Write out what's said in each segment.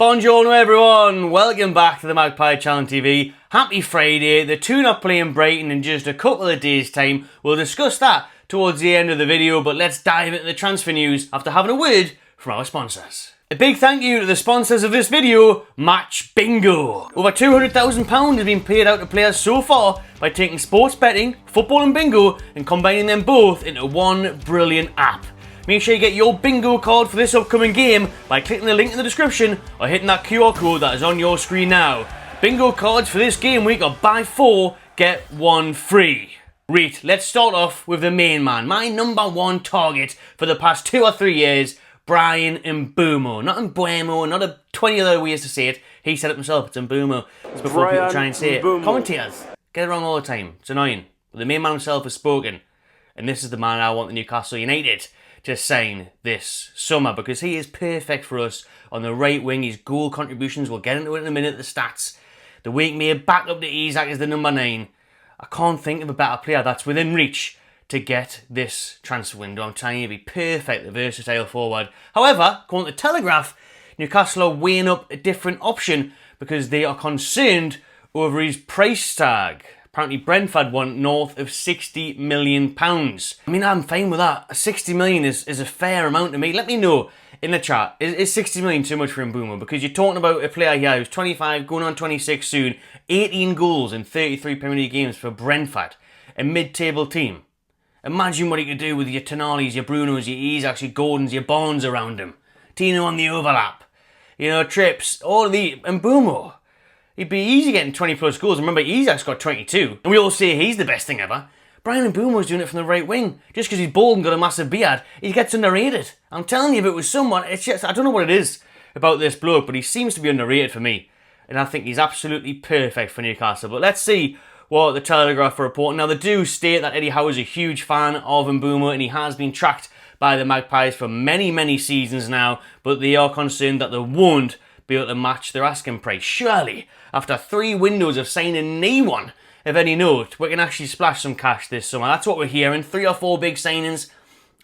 Buongiorno everyone, welcome back to the Magpie Channel TV. Happy Friday. The Toon are playing Brighton in just a couple of days time. We'll discuss that towards the end of the video, but let's dive into the transfer news after having a word from our sponsors. A big thank you to the sponsors of this video, Match Bingo. Over £200,000 has been paid out to players so far by taking sports betting, football and bingo and combining them both into one brilliant app. Make sure you get your bingo card for this upcoming game by clicking the link in the description or hitting that QR code that is on your screen now. Bingo cards for this game week are buy 4, get 1 free. Right, let's start off with the main man, my number one target for the past 2 or 3 years, Bryan Mbuemo. Not Mbuemo, not 20 other ways to say it. He said it himself, it's Mbuemo. It's before people try and say it. Commentators get it wrong all the time. It's annoying. But the main man himself has spoken. And this is the man I want the Newcastle United to sign this summer because he is perfect for us on the right wing. His goal contributions, we'll get into it in a minute, the stats. The weak mate back up to Isaac is the number 9. I can't think of a better player that's within reach to get this transfer window. I'm telling you, he'll be perfect, the versatile forward. However, according to the Telegraph, Newcastle are weighing up a different option because they are concerned over his price tag. Apparently Brentford want north of £60 million. I mean, I'm fine with that. 60 million is a fair amount to me. Let me know in the chat, is 60 million too much for Mbuemo? Because you're talking about a player here who's 25, going on 26 soon, 18 goals in 33 Premier League games for Brentford, a mid-table team. Imagine what he could do with your Tonalis, your Brunos, your Isaacs, your Gordons, your Bonds around him. Tino on the overlap. You know, trips, all of the Mbuemo. He'd be easy getting 20 plus goals. Remember, Isaac's got 22. And we all say he's the best thing ever. Bryan Mbuemo's doing it from the right wing. Just because he's bald and got a massive beard, he gets underrated. I'm telling you, if it was someone, it's just, I don't know what it is about this bloke, but he seems to be underrated for me. And I think he's absolutely perfect for Newcastle. But let's see what the Telegraph are reporting. Now, they do state that Eddie Howe is a huge fan of Mbuemo and he has been tracked by the Magpies for many, many seasons now. But they are concerned that they won't be able to match their asking price. Surely, after 3 windows of signing no one of any note, we can actually splash some cash this summer. That's what we're hearing. 3 or 4 big signings.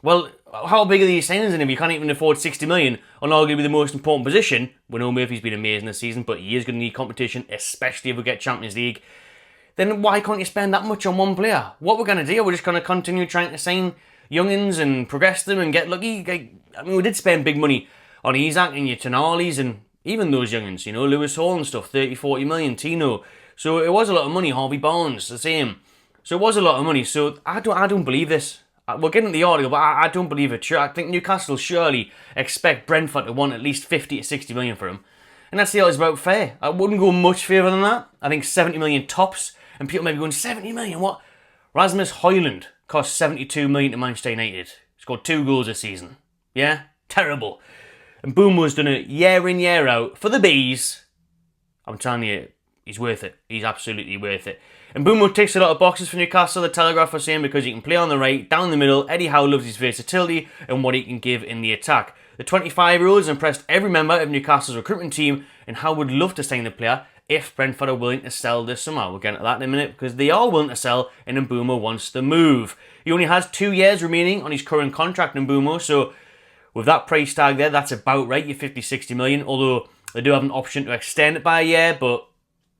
Well, how big are these signings if you can't even afford 60 million on arguably the most important position? We know Murphy's been amazing this season, but he is going to need competition, especially if we get Champions League. Then why can't you spend that much on one player? What we're going to do, we're just going to continue trying to sign youngins and progress them and get lucky. I mean, we did spend big money on Isaac and your Tonalis and even those youngins, you know, Lewis Hall and stuff, 30, 40 million, Tino. So it was a lot of money. Harvey Barnes, the same. So it was a lot of money. So I don't believe this. We'll get into the article, but I don't believe it. I think Newcastle surely expect Brentford to want at least 50 to 60 million for him. And that's the odds about fair. I wouldn't go much further than that. I think 70 million tops. And people may be going, 70 million? What? Rasmus Højlund cost 72 million to Manchester United. He scored 2 goals this season. Yeah? Terrible. And Mbuemo's done it year in, year out for the bees. I'm telling you, he's worth it. He's absolutely worth it. And Mbuemo ticks a lot of boxes for Newcastle, the Telegraph are saying, because he can play on the right, down the middle. Eddie Howe loves his versatility and what he can give in the attack. The 25-year-old has impressed every member of Newcastle's recruitment team, and Howe would love to sign the player if Brentford are willing to sell this summer. We'll get into that in a minute, because they are willing to sell, and Mbuemo wants to move. He only has 2 years remaining on his current contract, Mbuemo, so with that price tag there, that's about right, your 50, 60 million, although they do have an option to extend it by a year, but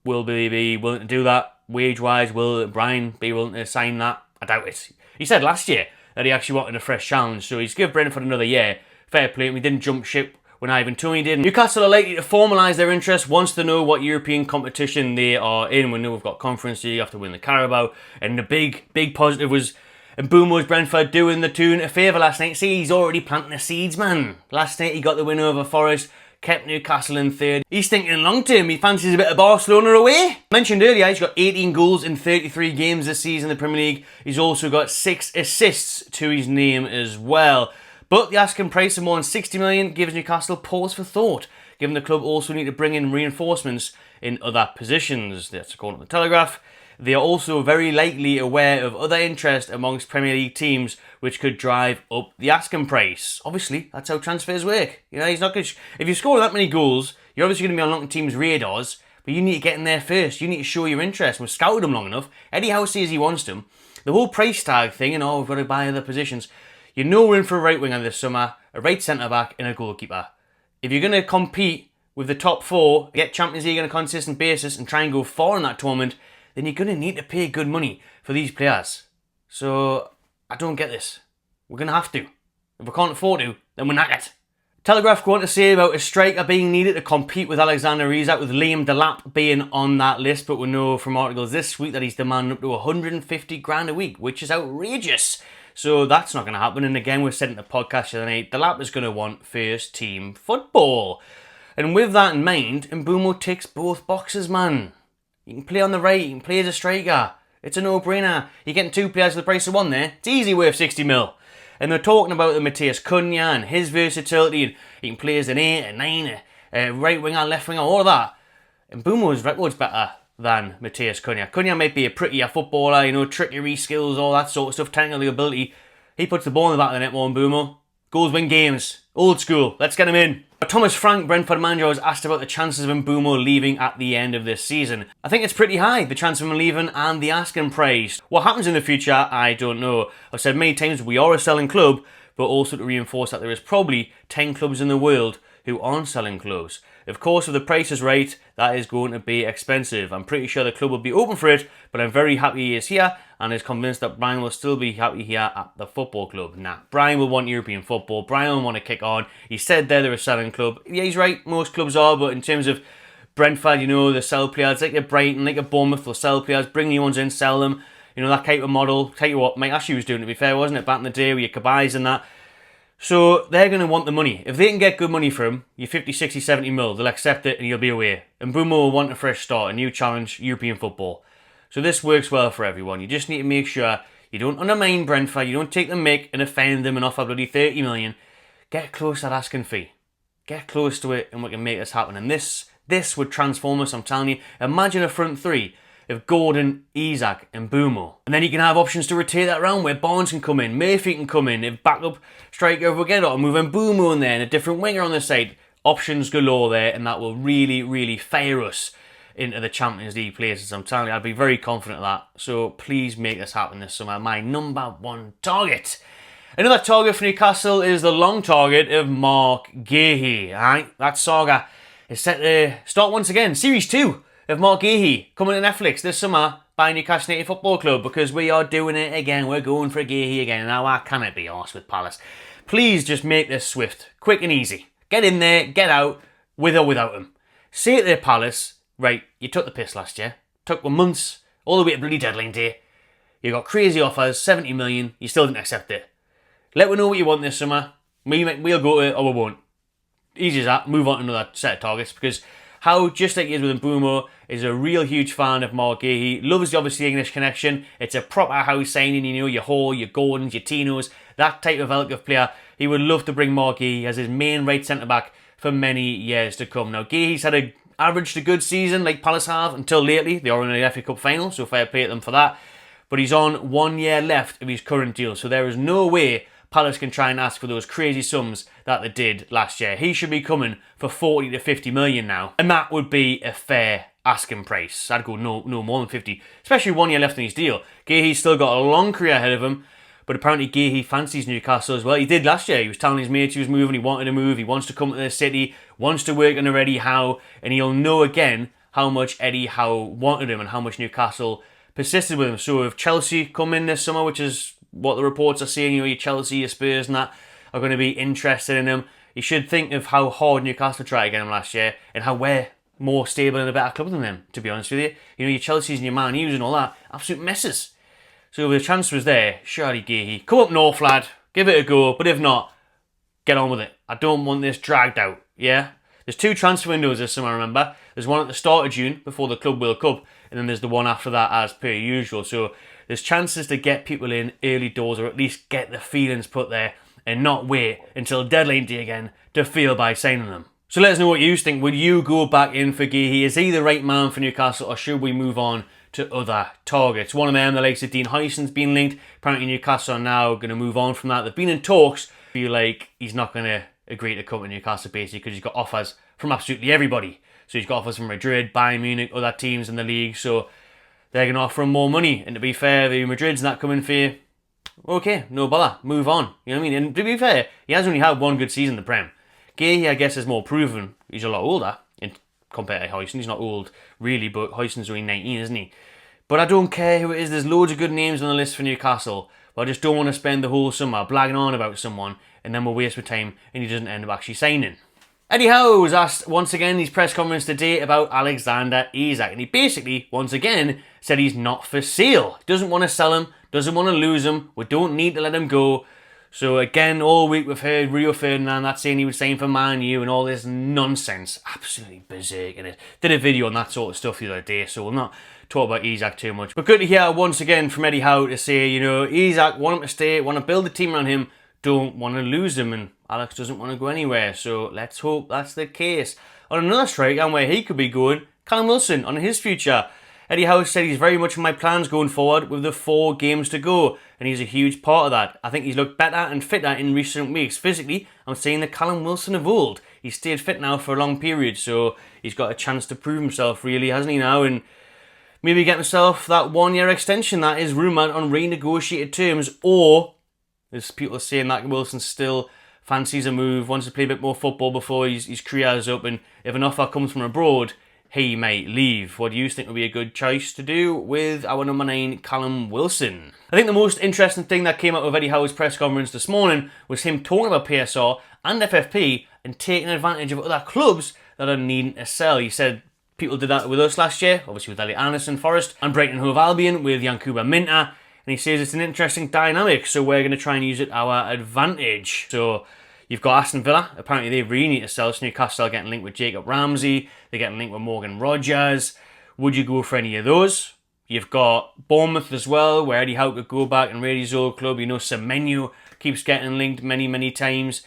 will they be willing to do that wage-wise? Will Bryan be willing to sign that? I doubt it. He said last year that he actually wanted a fresh challenge, so he's given Brentford another year. Fair play, and we didn't jump ship when Ivan Toney did. Newcastle are likely to formalise their interest once they know what European competition they are in. We know we've got Conference League, you have to win the Carabao, and the big positive was Mbuemo's Brentford doing the Toon a favour last night. See, he's already planting the seeds, man. Last night he got the win over Forest, kept Newcastle in 3rd. He's thinking long term, he fancies a bit of Barcelona away. Mentioned earlier, he's got 18 goals in 33 games this season in the Premier League. He's also got 6 assists to his name as well. But the asking price of more than 60 million gives Newcastle pause for thought, given the club also need to bring in reinforcements in other positions. That's according to the Telegraph. They are also very likely aware of other interest amongst Premier League teams which could drive up the asking price. Obviously, that's how transfers work. You know, he's not going to if you score that many goals, you're obviously going to be on a lot of teams' radars, but you need to get in there first. You need to show your interest. We've scouted him long enough. Eddie Howe says he wants them. The whole price tag thing, and we've got to buy other positions. You know we're in for a right winger this summer, a right centre-back and a goalkeeper. If you're going to compete with the top 4, get Champions League on a consistent basis and try and go far in that tournament, then you're going to need to pay good money for these players. So, I don't get this. We're going to have to. If we can't afford to, then we're knackered. Telegraph go on to say about a striker being needed to compete with Alexander Isak, with Liam Delap being on that list, but we know from articles this week that he's demanding up to 150 grand a week, which is outrageous. So that's not going to happen. And again, we said in the podcast the other night, Delap is going to want first team football. And with that in mind, Mbuemo ticks both boxes, man. You can play on the right, you can play as a striker. It's a no-brainer. You're getting 2 players for the price of 1 there. It's easy worth 60 mil. And they're talking about the Matheus Cunha and his versatility, and he can play as an 8, a 9, a right winger, left winger, all of that. And Mbuemo's record's better than Matheus Cunha. Cunha might be a prettier footballer, you know, trickery skills, all that sort of stuff, technical ability. He puts the ball in the back of the net more than Mbuemo. Goals win games. Old school. Let's get him in. Thomas Frank, Brentford manager, was asked about the chances of Mbuemo leaving at the end of this season. I think it's pretty high, the chance of him leaving and the asking price. What happens in the future, I don't know. I've said many times we are a selling club, but also to reinforce that there is probably 10 clubs in the world who aren't selling clothes. Of course, if the price is right, that is going to be expensive. I'm pretty sure the club will be open for it, but I'm very happy he is here and is convinced that Brian will still be happy here at the football club. Nah, Brian will want European football. Brian will want to kick on. He said they're a selling club. Yeah, he's right, most clubs are, but in terms of Brentford, you know, they sell players like a Brighton, like a Bournemouth, they'll sell players, bring new ones in, sell them. You know, that type of model. Tell you what, Mike Ashley was doing, to be fair, wasn't it, back in the day with your Kabais and that. So they're going to want the money. If they can get good money for him, your 50, 60, 70 mil, they'll accept it and he'll be away. And Mbuemo will want a fresh start, a new challenge, European football. So this works well for everyone. You just need to make sure you don't undermine Brentford, you don't take the mick and offend them and offer bloody 30 million. Get close to that asking fee. Get close to it and we can make this happen. And this would transform us, I'm telling you. Imagine a front 3 of Gordon, Isak and Mbuemo. And then you can have options to rotate that around where Barnes can come in, Murphy can come in, if backup striker, if we get it, or move Mbuemo in there and a different winger on the side. Options galore there, and that will really, really fire us into the Champions League places. I'm telling you, I'd be very confident of that. So please make this happen this summer. My number 1 target. Another target for Newcastle is the long target of Marc Guehi. Alright, that saga is set to start once again. Series 2 of Marc Guehi coming to Netflix this summer by Newcastle United Football Club, because we are doing it again. We're going for Guehi again. Now, I cannot be arsed with Palace. Please just make this swift, quick and easy. Get in there, get out, with or without him. Say to their Palace, right, you took the piss last year. Took months, all the way to bloody deadline day. You got crazy offers, 70 million, you still didn't accept it. Let me know what you want this summer. We'll go to it or we won't. Easy as that. Move on to another set of targets, because how, just like he is with Mbuemo, is a real huge fan of Marc Guehi. Loves obviously the English connection. It's a proper house signing, you know, your Hall, your Gordons, your Tinos, that type of ilk of player. He would love to bring Marc Guehi as his main right centre-back for many years to come. Now, Guehi's had an average to good season like Palace have until lately. They are in the FA Cup final, so fair play to them for that. But he's on 1 year left of his current deal, so there is no way Palace can try and ask for those crazy sums that they did last year. He should be coming for 40 to 50 million now, and that would be a fair asking price. I'd go no more than 50, especially 1 year left in his deal. Guehi's still got a long career ahead of him, but apparently Guehi fancies Newcastle as well. He did last year. He was telling his mates he was moving, he wanted to move, he wants to come to the city, wants to work under Eddie Howe, and he'll know again how much Eddie Howe wanted him and how much Newcastle persisted with him. So if Chelsea come in this summer, which is what the reports are saying, you know, your Chelsea, your Spurs and that are going to be interested in him, you should think of how hard Newcastle tried to get him last year and how we're more stable and a better club than them, to be honest with you. You know, your Chelsea's and your Man U's and all that, absolute messes. So if the chance was there, surely Guehi, come up north, lad, give it a go, but if not, get on with it. I don't want this dragged out, yeah? There's 2 transfer windows this summer, remember? There's one at the start of June, before the Club World Cup, and then there's the one after that as per usual. So there's chances to get people in early doors, or at least get the feelings put there, and not wait until deadline day again to feel by signing them. So let us know what you think. Would you go back in for Guehi? Is he the right man for Newcastle, or should we move on to other targets? One of them, the likes of Dean Huyson's been linked. Apparently Newcastle are now going to move on from that. They've been in talks. Feel like he's not going to agree to come to Newcastle basically because he's got offers from absolutely everybody. So he's got offers from Madrid, Bayern Munich, other teams in the league. So they're going to offer him more money. And to be fair, the Madrid's not coming for you. Okay, no bother. Move on. You know what I mean? And to be fair, he has only had one good season in the Prem. Guehi, I guess, is more proven. He's a lot older compared to Huijsen. He's not old, really, but Huijsen's only 19, isn't he? But I don't care who it is. There's loads of good names on the list for Newcastle. But I just don't want to spend the whole summer blagging on about someone and then we'll waste my time and he doesn't end up actually signing. Eddie Howe was asked once again in his press conference today about Alexander Isak, and he basically, once again, said he's not for sale. He doesn't want to sell him, doesn't want to lose him, we don't need to let him go. So again, all week we've heard Rio Ferdinand that's saying he would sign for Man U and all this nonsense. Absolutely berserk in it. Did a video on that sort of stuff the other day, so we'll not talk about Isak too much. But good to hear once again from Eddie Howe to say, you know, Isak, want him to stay, want to build a team around him, don't want to lose him, and Alex doesn't want to go anywhere, so let's hope that's the case. On another strike, and where he could be going, Callum Wilson on his future. Eddie Howe said he's very much in my plans going forward with the 4 games to go, and he's a huge part of that. I think he's looked better and fitter in recent weeks. Physically, I'm saying the Callum Wilson of old. He's stayed fit now for a long period, so he's got a chance to prove himself, really, hasn't he now? And maybe get himself that 1-year extension that is rumoured on renegotiated terms, or there's people saying that Wilson still fancies a move, wants to play a bit more football before his career is up, and if an offer comes from abroad, he might leave. What do you think would be a good choice to do with our number 9, Callum Wilson? I think the most interesting thing that came out of Eddie Howe's press conference this morning was him talking about PSR and FFP and taking advantage of other clubs that are needing to sell. He said people did that with us last year, obviously with Elliot Anderson, Forest, and Brighton Hove Albion with Yankuba Minta. And he says it's an interesting dynamic, so we're going to try and use it our advantage. So you've got Aston Villa. Apparently they really need to sell. So Newcastle are getting linked with Jacob Ramsey. They're getting linked with Morgan Rogers. Would you go for any of those? You've got Bournemouth as well, where Eddie Howe could go back and raid his old club. You know, Semenyo keeps getting linked many, many times.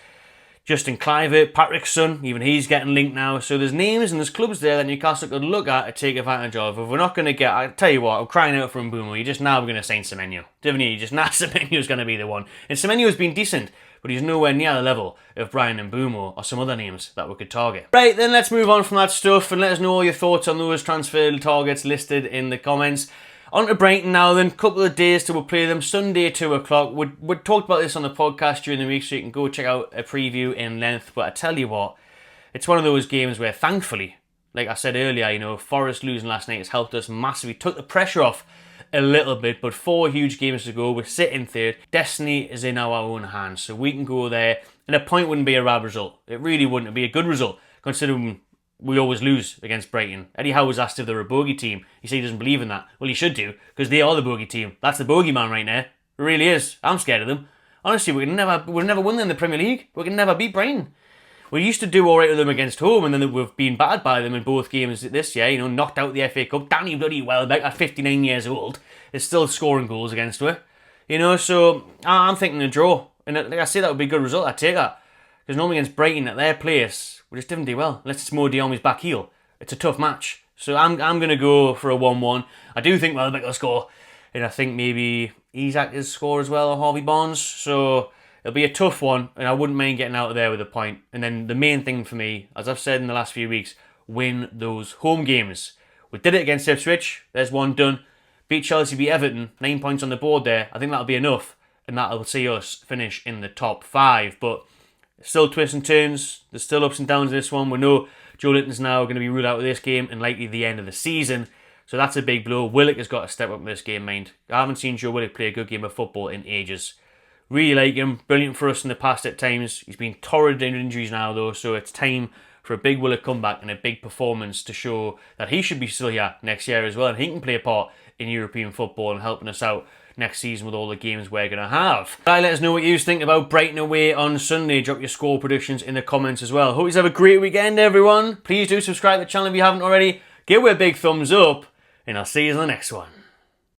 Justin Clivert, Patrick's son, even he's getting linked now. So there's names and there's clubs there that Newcastle could look at to take advantage of. If we're not going to get, I tell you what, I'm crying out for Mbuemo. You just now we're going to sign Semenyo. Don't you? Just now Semenyo's going to be the one. And Semenyo's been decent, but he's nowhere near the level of Bryan Mbuemo or some other names that we could target. Right, then let's move on from that stuff and let us know all your thoughts on those transfer targets listed in the comments. On to Brighton now then, couple of days till we'll play them, Sunday 2 o'clock. We talked about this on the podcast during the week, so you can go check out a preview in length. But I tell you what, it's one of those games where thankfully, like I said earlier, you know, Forest losing last night has helped us massively, took the pressure off a little bit, but 4 huge games to go, we're sitting third. Destiny is in our own hands, so we can go there, and a point wouldn't be a bad result. It really wouldn't. It'd be a good result, considering we always lose against Brighton. Eddie Howe was asked if they're a bogey team. He said he doesn't believe in that. Well, he should do, because they are the bogey team. That's the bogey man right there. It really is. I'm scared of them. Honestly, we've never won them in the Premier League. We can never beat Brighton. We used to do alright with them against home, and then we've been battered by them in both games this year. You know, knocked out the FA Cup. Danny bloody Welbeck at 59 years old is still scoring goals against her. You know, so I'm thinking a draw. And like I say, that would be a good result. I'd take that. Because normally against Brighton at their place, we just didn't do well. Unless it's Mo Diom's back heel. It's a tough match. So I'm going to go for a 1-1. I do think Welbeck will score. And I think maybe Isak will score as well, or Harvey Barnes. So it'll be a tough one. And I wouldn't mind getting out of there with a point. And then the main thing for me, as I've said in the last few weeks, win those home games. We did it against Ipswich. There's one done. Beat Chelsea, beat Everton. 9 points on the board there. I think that'll be enough. And that'll see us finish in the top 5. But still twists and turns. There's still ups and downs in this one. We know Joe Linton's now going to be ruled out of this game and likely the end of the season. So that's a big blow. Willock has got to step up in this game, mind. I haven't seen Joe Willock play a good game of football in ages. Really like him. Brilliant for us in the past at times. He's been torrid in injuries now, though. So it's time for a big Willock comeback and a big performance to show that he should be still here next year as well. And he can play a part in European football and helping us out next season with all the games we're going to have. Right, let us know what you think about Brighton away on Sunday. Drop your score predictions in the comments as well. Hope you have a great weekend, everyone. Please do subscribe to the channel if you haven't already. Give it a big thumbs up, and I'll see you in the next one.